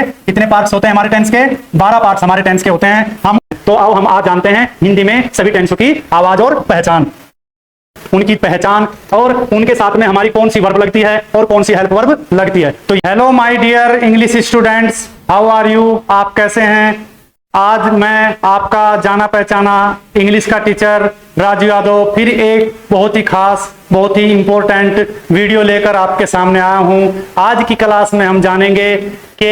कितने पार्ट्स होते हैं हमारे टेंस के? 12 पार्ट्स हमारे टेंस के होते हैं। तो आओ हम आज जानते हैं हिंदी में सभी टेंसों की आवाज और पहचान, उनकी पहचान और उनके साथ में हमारी कौन सी वर्ब लगती है और कौन सी हेल्प वर्ब लगती है। तो hello my dear English students, how are you? आप कैसे हैं? आज मैं आपका जाना पहचाना इंग्लिश का टीचर राजू यादव फिर एक बहुत ही खास, बहुत ही इंपॉर्टेंट वीडियो लेकर आपके सामने आया हूं। आज की क्लास में हम जानेंगे कि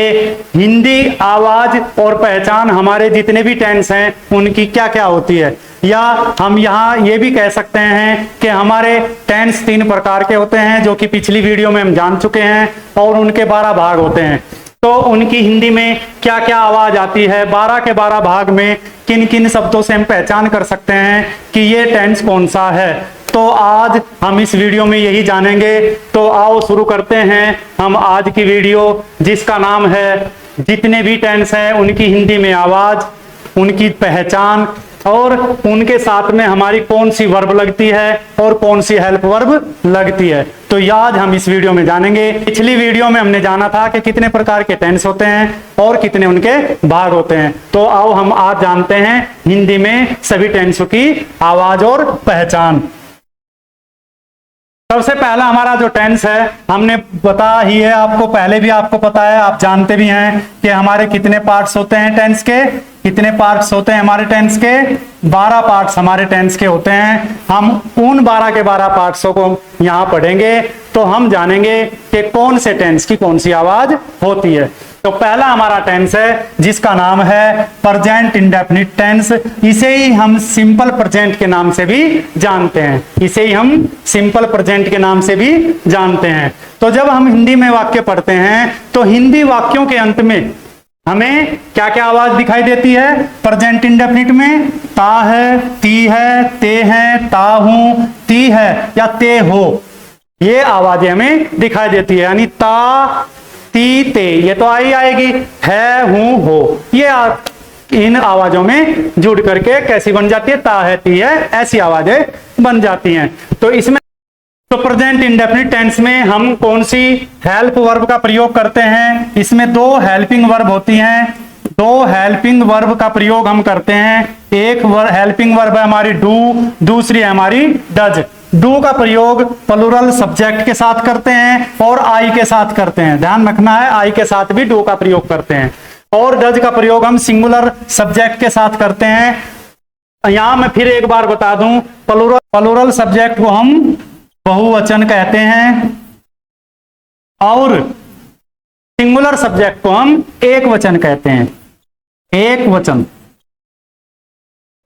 हिंदी आवाज और पहचान हमारे जितने भी टेंस हैं उनकी क्या क्या होती है, या हम यहाँ ये भी कह सकते हैं कि हमारे टेंस 3 प्रकार के होते हैं, जो कि पिछली वीडियो में हम जान चुके हैं, और उनके 12 भाग होते हैं। तो उनकी हिंदी में क्या क्या आवाज आती है, 12 के 12 भाग में किन किन शब्दों से हम पहचान कर सकते हैं कि ये टेंस कौन सा है। तो आज हम इस वीडियो में यही जानेंगे। तो आओ शुरू करते हैं हम आज की वीडियो, जिसका नाम है जितने भी टेंस हैं उनकी हिंदी में आवाज, उनकी पहचान और उनके साथ में हमारी कौन सी वर्ब लगती है और कौन सी हेल्प वर्ब लगती है। तो आज हम इस वीडियो में जानेंगे। पिछली वीडियो में हमने जाना था कि कितने प्रकार के टेंस होते हैं और कितने उनके भाग होते हैं। तो आओ हम आज जानते हैं हिंदी में सभी टेंसों की आवाज और पहचान। सबसे पहला हमारा जो टेंस है, हमने बताया ही है आपको, पहले भी आपको पता है, आप जानते भी हैं कि हमारे कितने पार्ट्स होते हैं टेंस के। कितने पार्ट्स होते हैं हमारे टेंस के? 12 पार्ट्स हमारे टेंस के होते हैं। हम उन 12 के 12 पार्ट्सों को यहाँ पढ़ेंगे तो हम जानेंगे कि कौन से टेंस की कौन सी आवाज होती है। तो पहला हमारा टेंस है जिसका नाम है प्रेजेंट इंडेफिनिट टेंस। इसे ही हम सिंपल प्रेजेंट के नाम से भी जानते हैं। इसे ही हम सिंपल प्रेजेंट के नाम से भी जानते हैं। तो जब हम हिंदी में वाक्य पढ़ते हैं तो हिंदी वाक्यों के अंत में हमें क्या क्या आवाज दिखाई देती है? प्रेजेंट इंडेफिनिट में ता है, ती है, ते है, ता हूं, ती है या ते हो, ये आवाजें हमें दिखाई देती है। यानी ता, ती, ते, ये तो आई आएगी, है, हूं, हो, ये इन आवाजों में जुड़ करके कैसी बन जाती है? ता है, ती है, ऐसी आवाजें बन जाती हैं। तो इसमें तो प्रेजेंट इंडेफिनिट टेंस में हम कौन सी हेल्प वर्ब का प्रयोग करते हैं? इसमें 2 हेल्पिंग वर्ब होती हैं। 2 हेल्पिंग वर्ब का प्रयोग हम करते हैं। एक हेल्पिंग वर्ब है हमारी डू, दूसरी है हमारी डज। डू का प्रयोग प्लूरल सब्जेक्ट के साथ करते हैं और आई के साथ करते हैं, ध्यान रखना है, आई के साथ भी डू का प्रयोग करते हैं। और डज का प्रयोग हम सिंगुलर सब्जेक्ट के साथ करते हैं। यहां मैं फिर एक बार बता दूं, प्लूरल सब्जेक्ट को हम बहुवचन कहते हैं और सिंगुलर सब्जेक्ट को हम एक वचन कहते हैं, एक वचन।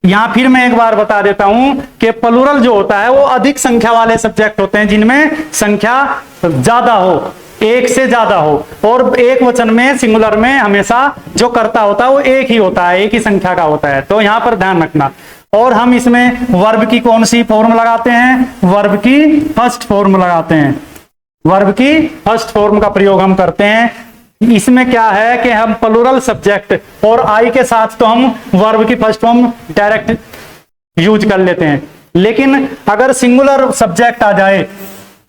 यहां फिर मैं एक बार बता देता हूं कि प्लूरल जो होता है वो अधिक संख्या वाले सब्जेक्ट होते हैं, जिनमें संख्या ज्यादा हो, एक से ज्यादा हो। और एक वचन में, सिंगुलर में हमेशा जो कर्ता होता है वो एक ही होता है, एक ही संख्या का होता है। तो यहां पर ध्यान रखना। और हम इसमें वर्ब की कौन सी फॉर्म लगाते हैं? वर्ब की फर्स्ट फॉर्म लगाते हैं। वर्ब की फर्स्ट फॉर्म का प्रयोग हम करते हैं। इसमें क्या है कि हम प्लूरल सब्जेक्ट और आई के साथ तो हम वर्ब की फर्स्ट फॉर्म डायरेक्ट यूज कर लेते हैं, लेकिन अगर सिंगुलर सब्जेक्ट आ जाए,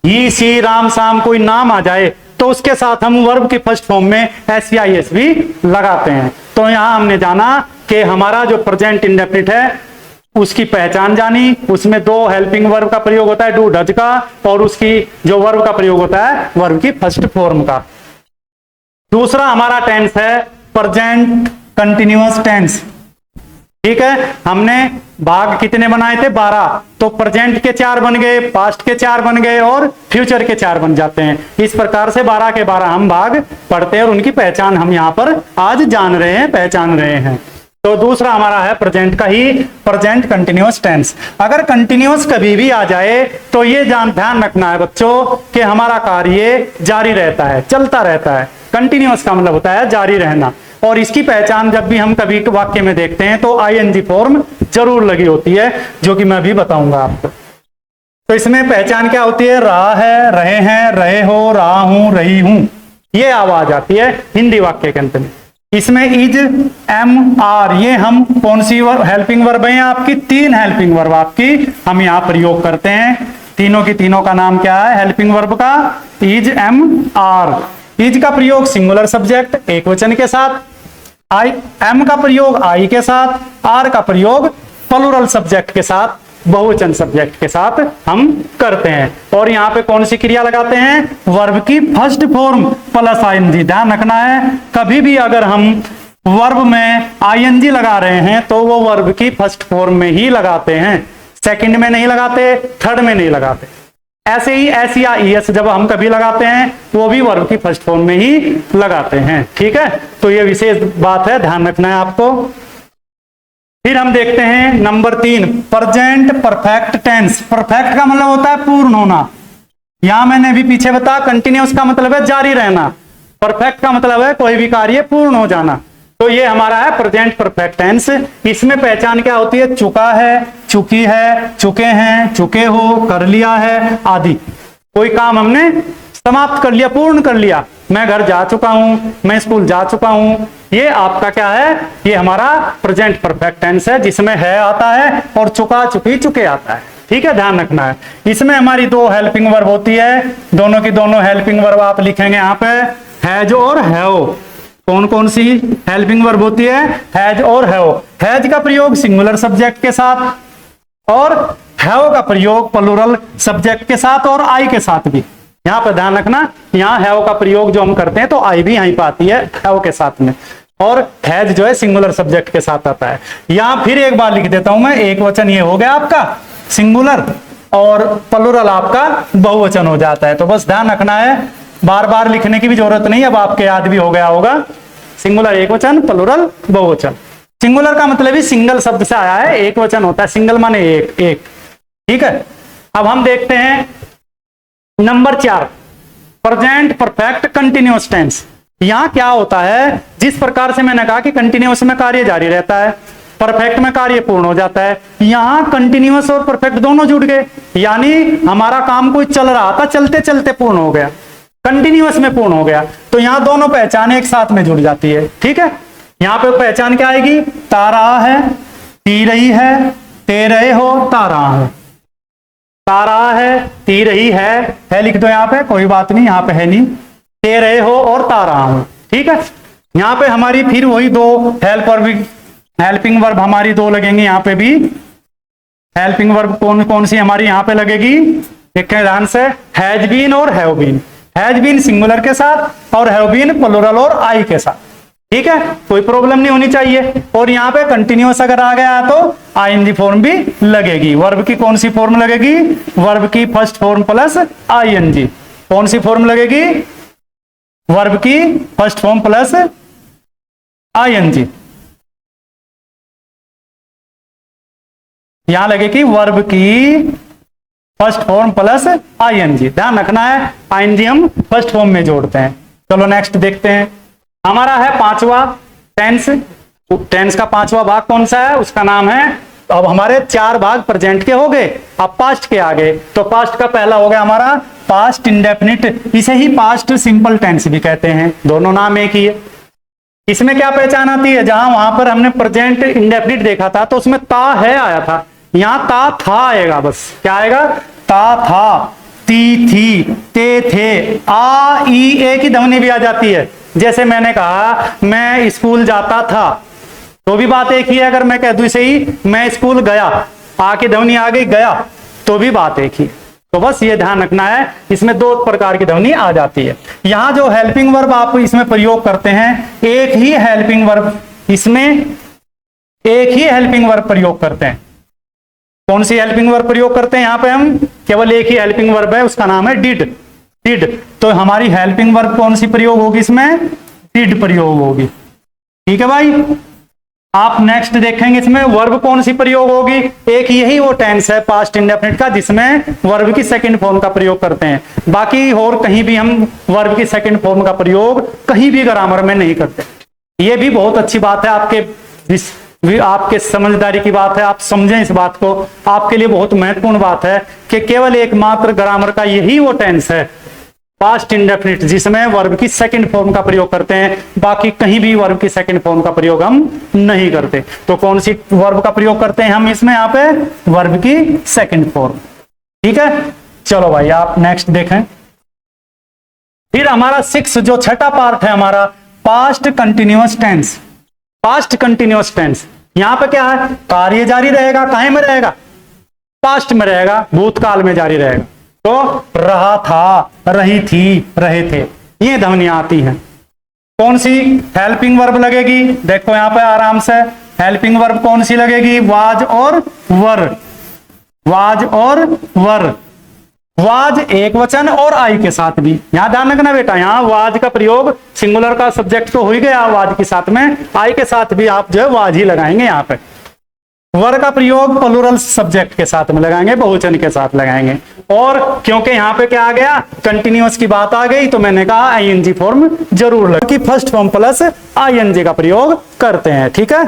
ही, सी, राम, शाम, कोई नाम आ जाए, तो उसके साथ हम वर्ब की फर्स्ट फॉर्म में SEIS भी लगाते हैं। तो यहां हमने जाना कि हमारा जो प्रेजेंट इंडेफिनिट है उसकी पहचान जानी। उसमें 2 हेल्पिंग वर्ब का प्रयोग होता है, डू, डज का, और उसकी जो वर्ब का प्रयोग होता है वर्ब की फर्स्ट फॉर्म का। दूसरा हमारा टेंस है प्रेजेंट कंटिन्यूअस टेंस। ठीक है, हमने भाग कितने बनाए थे? 12। तो प्रेजेंट के 4 बन गए, पास्ट के 4 बन गए और फ्यूचर के 4 बन जाते हैं। इस प्रकार से 12 के 12 हम भाग पढ़ते हैं और उनकी पहचान हम यहाँ पर आज जान रहे हैं, पहचान रहे हैं। तो दूसरा हमारा है प्रेजेंट का ही प्रेजेंट कंटिन्यूअस टेंस। अगर कंटिन्यूअस कभी भी आ जाए तो ये ध्यान रखना है बच्चों कि हमारा कार्य जारी रहता है, चलता रहता है। कंटिन्यूअस का मतलब होता है जारी रहना, और इसकी पहचान जब भी हम कभी वाक्य में देखते हैं तो ING फॉर्म जरूर लगी होती है, जो कि मैं भी बताऊंगा आपको। तो इसमें पहचान क्या होती है? रहा है, रहे हैं, रहे हो, रहा हूं, रही हूं, ये आवाज आती है हिंदी वाक्य के अंत में। इसमें इज, एम, आर, ये हम कौन सी हेल्पिंग वर्ब है? आपकी 3 हेल्पिंग वर्ब आपकी हम यहाँ प्रयोग करते हैं। तीनों की तीनों का नाम क्या है हेल्पिंग वर्ब का? Is, am, are. इज का प्रयोग सिंगुलर सब्जेक्ट एक वचन के साथ, आई एम का प्रयोग आई के साथ, आर का प्रयोग प्लूरल सब्जेक्ट के साथ, बहुवचन सब्जेक्ट के साथ हम करते हैं। और यहाँ पे कौन सी क्रिया लगाते हैं? वर्ब की फर्स्ट फॉर्म प्लस आईएनजी। ध्यान रखना है, कभी भी अगर हम वर्ब में आईएनजी लगा रहे हैं तो वो वर्ब की फर्स्ट फॉर्म में ही लगाते हैं, सेकंड में नहीं लगाते, थर्ड में नहीं लगाते। ऐसे ही एस या ईएस जब हम कभी लगाते हैं वो भी वर्ब की फर्स्ट फॉर्म में ही लगाते हैं। ठीक है, तो ये विशेष बात है, ध्यान रखना है आपको। फिर हम देखते हैं number 3, present perfect tense. Perfect का मतलब होता है पूर्ण होना। यहां मैंने अभी पीछे बताया कंटिन्यूअस का मतलब है जारी रहना, परफेक्ट का मतलब है कोई भी कार्य पूर्ण हो जाना। तो ये हमारा है प्रेजेंट परफेक्ट टेंस। इसमें पहचान क्या होती है? चुका है, चुकी है, चुके हैं, चुके हो, कर लिया है आदि। कोई काम हमने समाप्त कर लिया, पूर्ण कर लिया। मैं घर जा चुका हूं, मैं स्कूल जा चुका हूं, ये आपका क्या है? ये हमारा प्रेजेंट परफेक्ट टेंस है, जिसमें है आता है और चुका, चुकी, चुके आता है। ठीक है, ध्यान रखना है। इसमें हमारी 2 हेल्पिंग वर्ब होती है, दोनों की दोनों हेल्पिंग वर्ब आप लिखेंगे यहाँ पे, हैज और हैव। कौन कौन सी हेल्पिंग वर्ब होती है? हैज और हैव। हैज का प्रयोग सिंगुलर सब्जेक्ट के साथ और हैव का प्रयोग प्लूरल सब्जेक्ट के साथ और आई के साथ भी। यहां पर ध्यान रखना, यहां हैव का प्रयोग जो हम करते हैं तो आई भी यहीं पर आती है हैव के साथ में, और हैज जो है सिंगुलर सब्जेक्ट के साथ आता है। यहां फिर एक बार लिख देता हूं मैं, एक वचन ये हो गया आपका सिंगुलर और प्लूरल आपका बहुवचन हो जाता है। तो बस ध्यान रखना है, बार बार लिखने की भी जरूरत नहीं, अब आपके याद भी हो गया होगा। सिंगुलर एक वचन, प्लूरल बहुवचन। सिंगुलर का मतलब ही सिंगल शब्द से आया है, एक वचन होता है, सिंगल माने एक एक। ठीक है, अब हम देखते हैं number 4, present perfect continuous tense. यहां क्या होता है? जिस प्रकार से मैंने कहा कि कंटिन्यूअस में कार्य जारी रहता है, परफेक्ट में कार्य पूर्ण हो जाता है, यहां कंटिन्यूअस और परफेक्ट दोनों जुड़ गए। यानी हमारा काम कोई चल रहा था, चलते चलते पूर्ण हो गया, कंटिन्यूअस में पूर्ण हो गया। तो यहां दोनों पहचान एक साथ में जुड़ जाती है। ठीक है, यहां पे पहचान क्या आएगी? ता रहा है, ती रही है, ते रहे हो, ता रहा है। ता रहा है, ती रही है लिख दो यहाँ पे, कोई बात नहीं, यहाँ पे है नहीं, ते रहे हो और ता रहा हूं। ठीक है, यहाँ पे हमारी फिर वही 2 हेल्पिंग वर्ब हमारी 2 लगेंगी। यहाँ पे भी हेल्पिंग वर्ब कौन कौन सी हमारी यहाँ पे लगेगी? देखें ध्यान से, हैज बीन और have been. Has been singular के साथ और हैव बीन प्लूरल और आई के साथ। ठीक है, कोई प्रॉब्लम नहीं होनी चाहिए। और यहाँ पे कंटिन्यूअस अगर आ गया तो आईएनजी फॉर्म भी लगेगी। वर्ब की कौन सी फॉर्म लगेगी? वर्ब की फर्स्ट फॉर्म प्लस आईएनजी। कौन सी फॉर्म लगेगी? वर्ब की फर्स्ट फॉर्म प्लस आईएनजी। यहां लगेगी वर्ब की फर्स्ट फॉर्म प्लस आईएनजी। ध्यान रखना है, आईएनजी हम फर्स्ट फॉर्म में जोड़ते हैं। चलो नेक्स्ट देखते हैं, हमारा है 5वां टेंस। टेंस का 5वां भाग कौन सा है? उसका नाम है, अब हमारे 4 भाग प्रेजेंट के हो गए, अब पास्ट के आ गए। तो पास्ट का पहला हो गया हमारा पास्ट इंडेफिनिट, इसे ही पास्ट सिंपल टेंस भी कहते हैं, दोनों नाम एक ही है। इसमें क्या पहचान आती है? जहां वहां पर हमने प्रेजेंट इंडेफिनिट देखा था तो उसमें ता है आया था, यहां ता था आएगा। बस क्या आएगा? ता था, ती थी, ते थे, आ ई ए की ध्वनि भी आ जाती है। जैसे मैंने कहा मैं स्कूल जाता था, तो भी बात एक ही है। अगर मैं कह दूं इसे ही मैं स्कूल गया, आ की ध्वनि आ गई गया, तो भी बात एक ही। तो बस ये ध्यान रखना है, इसमें 2 प्रकार की ध्वनि आ जाती है। यहां जो हेल्पिंग वर्ब आप इसमें प्रयोग करते हैं, एक ही हेल्पिंग वर्ब, इसमें एक ही हेल्पिंग वर्ब प्रयोग करते हैं। कौन सी हेल्पिंग वर्ब प्रयोग करते हैं? यहां पे हम केवल एक ही हेल्पिंग वर्ब है, उसका नाम है डिड। डिड, तो हमारी हेल्पिंग वर्ब कौन सी प्रयोग होगी? इसमें डिड प्रयोग होगी। ठीक है भाई, आप नेक्स्ट देखेंगे इसमें वर्ब कौन सी प्रयोग होगी। एक यही वो टेंस है पास्ट इंडेफिनिट का जिसमें वर्ब की सेकंड फॉर्म का प्रयोग करते हैं। बाकी और कहीं भी हम वर्ब की सेकंड फॉर्म का प्रयोग कहीं भी ग्रामर में नहीं करते। ये भी बहुत अच्छी बात है, आपके समझदारी की बात है, आप समझें इस बात को। आपके लिए बहुत महत्वपूर्ण बात है कि केवल एकमात्र ग्रामर का यही वो टेंस है पास्ट इंडेफिनिट जिसमें वर्ब की सेकंड फॉर्म का प्रयोग करते हैं, बाकी कहीं भी वर्ब की सेकंड फॉर्म का प्रयोग हम नहीं करते। तो कौन सी वर्ब का प्रयोग करते हैं हम इसमें? यहाँ पे वर्ब की सेकंड फॉर्म। ठीक है, चलो भाई आप नेक्स्ट देखें। फिर हमारा 6 जो छठा पार्ट है हमारा, past continuous tense. Past continuous tense, यहां पे क्या है, कार्य जारी रहेगा, काहे में रहेगा, पास्ट में रहेगा, भूतकाल में जारी रहेगा। तो रहा था, रही थी, रहे थे, ये ध्वनियां आती हैं। कौन सी हेल्पिंग वर्ब लगेगी, देखो यहां पे आराम से, हेल्पिंग वर्ब कौन सी लगेगी, वाज और वर। वाज और वर, वाज एक वचन और आई के साथ भी, यहां ध्यान रखना बेटा, यहां वाज का प्रयोग सिंगुलर का सब्जेक्ट तो हो ही गया वाज के साथ में, आई के साथ भी आप जो है वाज ही लगाएंगे। यहाँ पे वर का प्रयोग प्लूरल सब्जेक्ट के साथ में लगाएंगे, बहुवचन के साथ लगाएंगे। और क्योंकि यहाँ पे क्या आ गया, कंटिन्यूअस की बात आ गई, तो मैंने कहा आईएनजी फॉर्म जरूर लगे, कि फर्स्ट फॉर्म प्लस आईएनजी का प्रयोग करते हैं। ठीक है,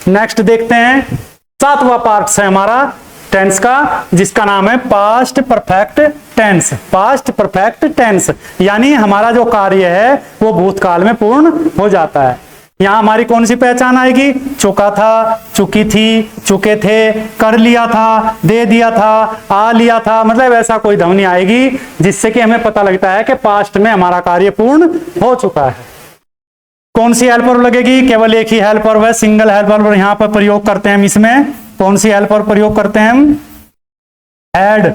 नेक्स्ट देखते हैं, 7वां पार्ट है हमारा टेंस का, जिसका नाम है past perfect tense. Past perfect tense यानी हमारा जो कार्य है वो भूतकाल में पूर्ण हो जाता है। यहां हमारी कौन सी पहचान आएगी, चुका था, चुकी थी, चुके थे, कर लिया था, दे दिया था, आ लिया था, मतलब ऐसा कोई ध्वनि आएगी जिससे कि हमें पता लगता है कि पास्ट में हमारा कार्य पूर्ण हो चुका है। कौन सी हेल्प वर्ब लगेगी, केवल एक ही हेल्प वर्ब है, सिंगल हेल्प वर्ब यहां पर प्रयोग करते हैं हम। इसमें कौन सी हेल्प वर्ब प्रयोग करते हैं हम, हैड।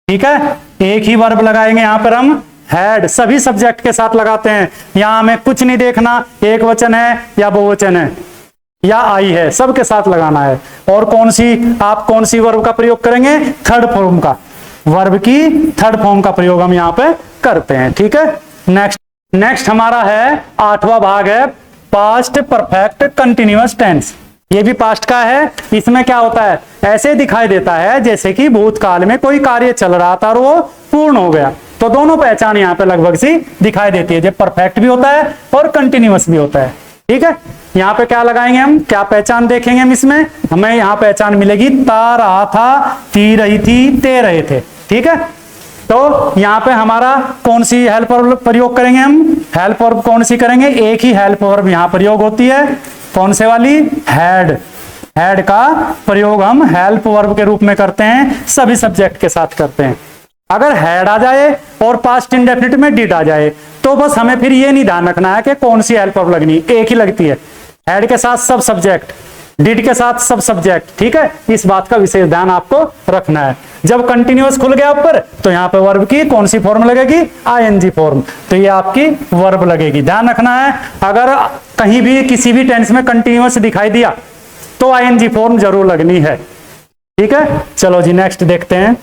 ठीक है, एक ही वर्ब लगाएंगे यहां पर हम, हैड, सभी सब्जेक्ट के साथ लगाते हैं। यहां हमें कुछ नहीं देखना, एक वचन है या बहुवचन है या आई है, सबके साथ लगाना है। और कौन सी, आप कौन सी वर्ब का प्रयोग करेंगे, थर्ड फॉर्म का, वर्ब की थर्ड फॉर्म का प्रयोग हम यहां पे करते हैं। ठीक है, नेक्स्ट हमारा है 8वां भाग है पास्ट परफेक्ट कंटिन्यूअस टेंस। ये भी पास्ट का है। इसमें क्या होता है, ऐसे दिखाई देता है जैसे कि भूतकाल में कोई कार्य चल रहा था और वो पूर्ण हो गया। तो दोनों पहचान यहाँ पे लगभग सी दिखाई देती है, जब परफेक्ट भी होता है और कंटिन्यूअस भी होता है। ठीक है, यहाँ पे क्या लगाएंगे हम, क्या पहचान देखेंगे हम इसमें, हमें यहाँ पहचान मिलेगी, ता रहा था, थी रही थी, ते रहे थे। ठीक है, तो यहाँ पे हमारा कौन सी हेल्प वर्ब प्रयोग करेंगे हम, हेल्प वर्ब कौन सी करेंगे, एक ही हेल्प वर्ब यहाँ प्रयोग होती है, कौन से वाली, हैड। हैड का प्रयोग हम हेल्प वर्ब के रूप में करते हैं, सभी सब्जेक्ट के साथ करते हैं। अगर हैड आ जाए और पास्ट इंडेफिनिट में डिड आ जाए तो बस हमें फिर ये नहीं ध्यान रखना है कि कौन सी हेल्प वर्ब लगनी, एक ही लगती है, हैड के साथ सब सब्जेक्ट, डिड के साथ सब सब्जेक्ट। ठीक है, इस बात का विशेष ध्यान आपको रखना है। जब कंटिन्यूअस खुल गया ऊपर तो यहाँ पे वर्ब की कौन सी फॉर्म लगेगी, आईएनजी फॉर्म, तो ये आपकी वर्ब लगेगी। ध्यान रखना है, अगर कहीं भी किसी भी टेंस में कंटिन्यूअस दिखाई दिया तो आईएनजी फॉर्म जरूर लगनी है। ठीक है, चलो जी नेक्स्ट देखते हैं,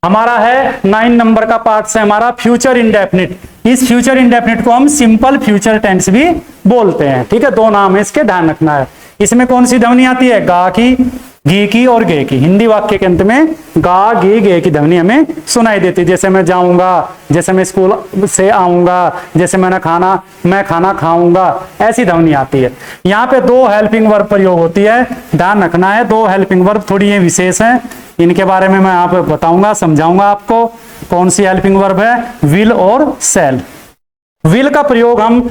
हमारा है 9 नंबर का पार्ट से हमारा फ्यूचर इंडेफिनिट। इस फ्यूचर इंडेफिनिट को हम सिंपल फ्यूचर टेंस भी बोलते हैं। ठीक है, दो नाम है इसके, ध्यान रखना है। इसमें कौन सी ध्वनि आती है, गा की, घी की और गे की। हिंदी वाक्य के अंत में गा, घी, गे की ध्वनि हमें सुनाई देती है, जैसे मैं जाऊंगा, जैसे मैं स्कूल से आऊंगा, जैसे मैं खाना खाऊंगा, ऐसी ध्वनि आती है। यहाँ पे 2 हेल्पिंग वर्ब प्रयोग होती है, ध्यान रखना है। 2 हेल्पिंग वर्ब थोड़ी ये विशेष है, इनके बारे में मैं यहाँ पे बताऊंगा, समझाऊंगा आपको। कौन सी हेल्पिंग वर्ब है, विल और सेल। विल का प्रयोग हम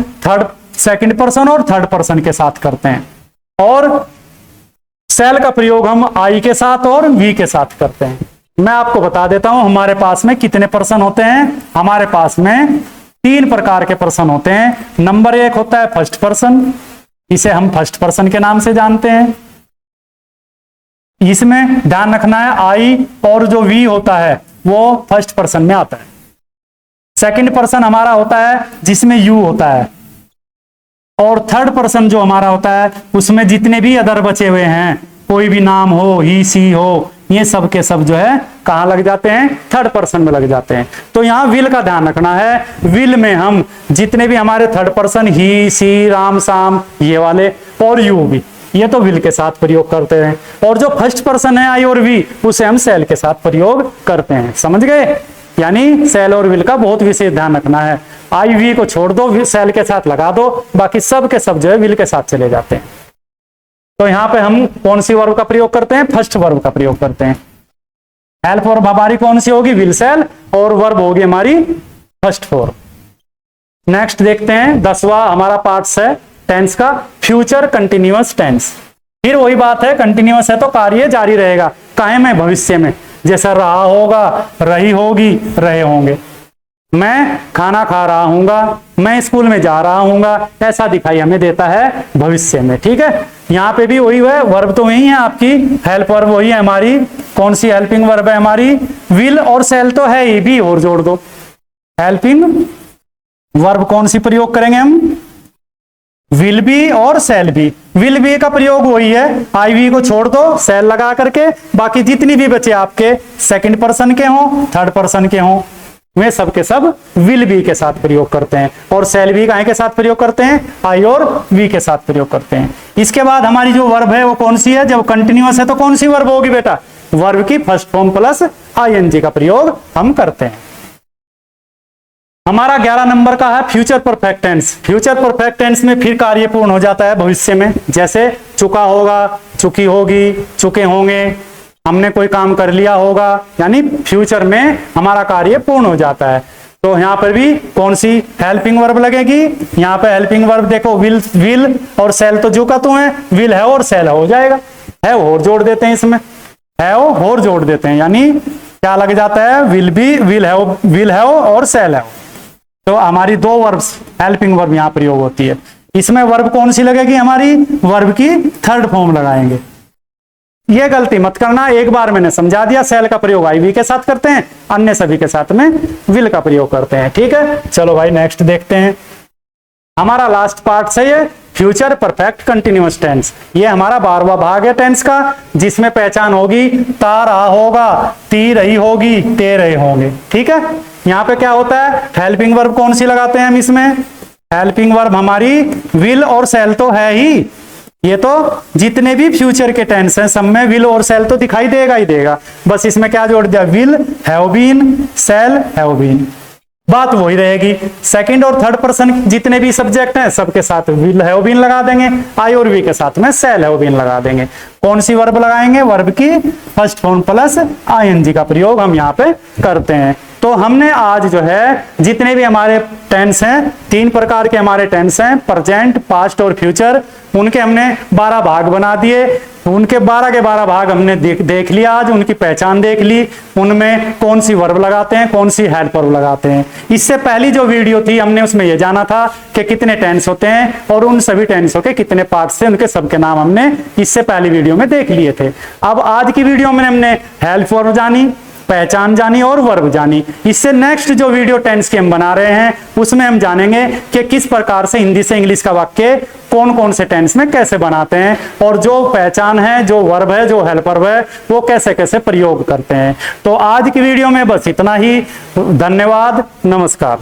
सेकंड पर्सन और थर्ड पर्सन के साथ करते हैं, और सेल का प्रयोग हम आई के साथ और वी के साथ करते हैं। मैं आपको बता देता हूं हमारे पास में कितने पर्सन होते हैं। हमारे पास में 3 प्रकार के पर्सन होते हैं। नंबर 1 होता है फर्स्ट पर्सन, इसे हम फर्स्ट पर्सन के नाम से जानते हैं। इसमें ध्यान रखना है, आई और जो वी होता है वो फर्स्ट पर्सन में आता है। सेकंड पर्सन हमारा होता है जिसमें यू होता है, और थर्ड पर्सन जो हमारा होता है उसमें जितने भी अदर बचे हुए हैं, कोई भी नाम हो, ही, सी हो, ये सब के सब जो है कहां लग जाते हैं, थर्ड पर्सन में लग जाते हैं। तो यहां विल का ध्यान रखना है। विल में हम जितने भी हमारे थर्ड पर्सन, ही, सी, राम, शाम, ये वाले, और यू भी, ये तो विल के साथ प्रयोग करते हैं। और जो फर्स्ट पर्सन है आई और वी, उसे हम सेल के साथ प्रयोग करते हैं। समझ गए, यानी सेल और विल का बहुत विशेष ध्यान रखना है। आई वी को छोड़ दो, सेल के साथ लगा दो, बाकी सब के सब जो है विल के साथ चले जाते हैं। तो यहां पे हम कौन सी वर्ब का प्रयोग करते हैं, फर्स्ट वर्ब का प्रयोग करते हैं। हेल्प वर्ब हमारी कौन सी होगी, विल सेल, और वर्ब होगी हमारी फर्स्ट फॉर्म। नेक्स्ट देखते हैं 10वां हमारा पार्ट है टेंस का, फ्यूचर कंटिन्यूअस टेंस। फिर वही बात है, कंटिन्यूअस है तो कार्य जारी रहेगा, काहे में, भविष्य में, जैसा रहा होगा, रही होगी, रहे होंगे। मैं खाना खा रहा हूँगा, मैं स्कूल में जा रहा हूँगा, ऐसा दिखाई हमें देता है भविष्य में। ठीक है, यहाँ पे भी वही है, वर्ब तो वही है आपकी, हेल्प वर्ब वही है हमारी। कौन सी हेल्पिंग वर्ब है हमारी? विल और सेल तो है ही, भी और जोड़ दो। हेल्पिंग वर्ब कौन सी प्रयोग करेंगे हम? विल बी और सेल बी। विल बी का प्रयोग वही है, आई वी को छोड़ दो सेल लगा करके, बाकी जितनी भी बचे आपके सेकंड पर्सन के हों, थर्ड पर्सन के हों, वे सब के सब विल बी के साथ प्रयोग करते हैं। और सेल बी का के साथ प्रयोग करते हैं? आई और वी के साथ प्रयोग करते हैं। इसके बाद हमारी जो वर्ब है वो कौन सी है? जब कंटिन्यूअस है तो कौन सी वर्ब होगी बेटा? वर्ब की फर्स्ट फॉर्म प्लस आईएनजी का प्रयोग हम करते हैं। हमारा 11 नंबर का है future perfect tense. Future perfect tense में फिर कार्य पूर्ण हो जाता है भविष्य में, जैसे चुका होगा, चुकी होगी, चुके होंगे, हमने कोई काम कर लिया होगा, यानी फ्यूचर में हमारा कार्य पूर्ण हो जाता है। तो यहाँ पर भी कौन सी हेल्पिंग वर्ब लगेगी? यहाँ पे हेल्पिंग वर्ब देखो, विल और सेल तो जो का तो है, विल है और सेल हो जाएगा, है और जोड़ देते हैं, इसमें है और जोड़ देते हैं, यानी क्या लग जाता है? विल बी, विल है और सेल है। तो हमारी दो वर्ब्स हेल्पिंग वर्ब यहाँ प्रयोग होती है। इसमें वर्ब कौन सी लगेगी हमारी? वर्ब की थर्ड फॉर्म लगाएंगे। ये गलती मत करना, एक बार मैंने समझा दिया, सेल का प्रयोग आई वी के साथ करते हैं, अन्य सभी के साथ में विल का प्रयोग करते हैं। ठीक है, चलो भाई नेक्स्ट देखते हैं। हमारा लास्ट पार्ट से ये फ्यूचर परफेक्ट कंटिन्यूअस टेंस, ये हमारा 12वां भाग है टेंस का, जिसमें पहचान होगी ता रहा होगा, ती रही होगी, ते रहे होंगे। ठीक है, यहाँ पे क्या होता है? हेल्पिंग वर्ब कौन सी लगाते हैं हम इसमें? हेल्पिंग वर्ब हमारी विल और सेल तो है ही, ये तो जितने भी फ्यूचर के टेंस हैं सब में विल और सेल तो दिखाई देगा ही देगा, बस इसमें क्या जोड़ दिया? Will, have been, shall, have been, बात वही रहेगी। सेकंड और थर्ड पर्सन जितने भी सब्जेक्ट हैं सबके साथ विल हैव बीन लगा देंगे, आई और वी के साथ में सेल हैव बीन लगा देंगे। कौन सी वर्ब लगाएंगे? वर्ब की फर्स्ट फॉर्म प्लस आईएनजी का प्रयोग हम यहाँ पे करते हैं। तो हमने आज जो है जितने भी हमारे टेंस हैं, 3 प्रकार के हमारे टेंस हैं, प्रेजेंट, पास्ट और फ्यूचर, उनके हमने 12 भाग बना दिए। उनके 12 के 12 भाग हमने देख लिया आज, उनकी पहचान देख ली, उनमें कौन सी वर्ब लगाते हैं, कौन सी हेल्प वर्ब लगाते हैं। इससे पहली जो वीडियो थी हमने उसमें यह जाना था कि कितने टेंस होते हैं और उन सभी टेंसों के कितने पार्ट से, उनके सबके नाम हमने इससे पहली वीडियो में देख लिए थे। अब आज की वीडियो में हमने हेल्प वर्ब जानी, पहचान जानी और वर्ब जानी। इससे नेक्स्ट जो वीडियो टेंस की हम बना रहे हैं उसमें हम जानेंगे कि किस प्रकार से हिंदी से इंग्लिश का वाक्य कौन कौन से टेंस में कैसे बनाते हैं, और जो पहचान है, जो वर्ब है, जो हेल्प वर्ब है, वो कैसे कैसे प्रयोग करते हैं। तो आज की वीडियो में बस इतना ही। धन्यवाद, नमस्कार।